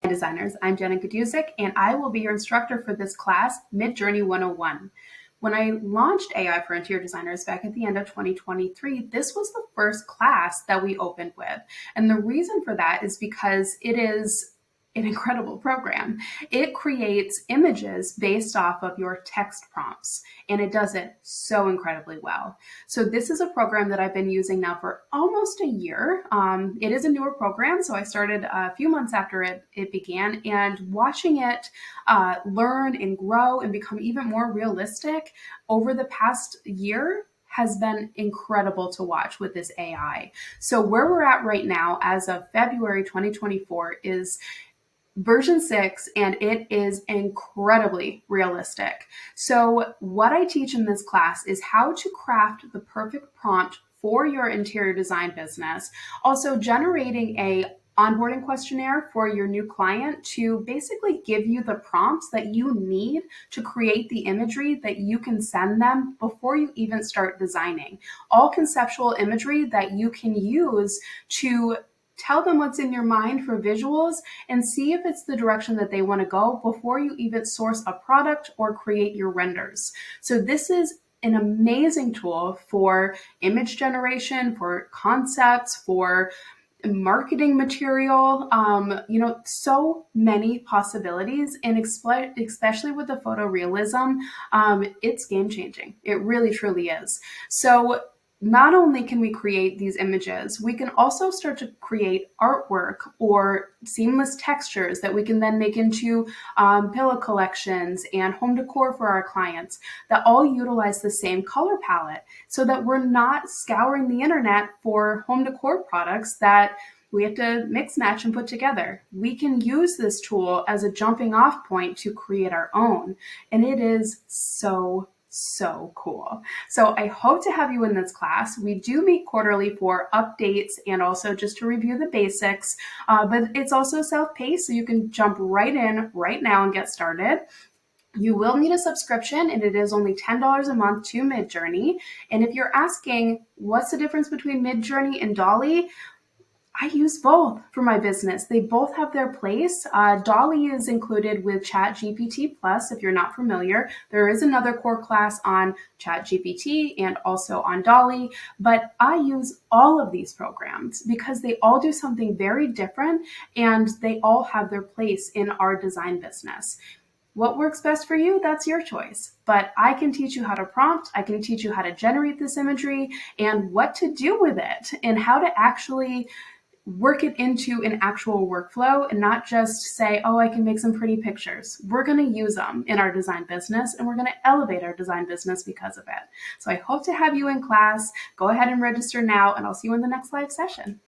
Designers. I'm Jenna Gaidusek, and I will be your instructor for this class, Midjourney 101. When I launched AI for interior designers back at the end of 2023, this was the first class that we opened with. And the reason for that is because it is an incredible program. It creates images based off of your text prompts, and it does it so incredibly well. So this is a program that I've been using now for almost a year. It is a newer program, so I started a few months after it began, and watching it learn and grow and become even more realistic over the past year has been incredible to watch with this AI. So where we're at right now, as of February 2024, is version 6, and it is incredibly realistic. So what I teach in this class is how to craft the perfect prompt for your interior design business. Also generating a onboarding questionnaire for your new client to basically give you the prompts that you need to create the imagery that you can send them before you even start designing. All conceptual imagery that you can use to tell them what's in your mind for visuals and see if it's the direction that they want to go before you even source a product or create your renders. So this is an amazing tool for image generation, for concepts, for marketing material, so many possibilities, and especially with the photorealism, it's game changing. It really, truly is. So not only can we create these images, we can also start to create artwork or seamless textures that we can then make into pillow collections and home decor for our clients that all utilize the same color palette, so that we're not scouring the internet for home decor products that we have to mix, match, and put together. We can use this tool as a jumping off point to create our own, and it is so cool. So I hope to have you in this class. We do meet quarterly for updates and also just to review the basics, but it's also self-paced, so you can jump right in right now and get started. You will need a subscription, and it is only $10 a month to Midjourney. And if you're asking what's the difference between Midjourney and Dolly, I use both for my business. They both have their place. Dolly is included with ChatGPT Plus, if you're not familiar. There is another core class on ChatGPT and also on Dolly, but I use all of these programs because they all do something very different, and they all have their place in our design business. What works best for you, that's your choice. But I can teach you how to prompt, I can teach you how to generate this imagery and what to do with it, and how to actually work it into an actual workflow and not just say, oh, I can make some pretty pictures. We're going to use them in our design business, and we're going to elevate our design business because of it. So I hope to have you in class. Go ahead and register now, and I'll see you in the next live session.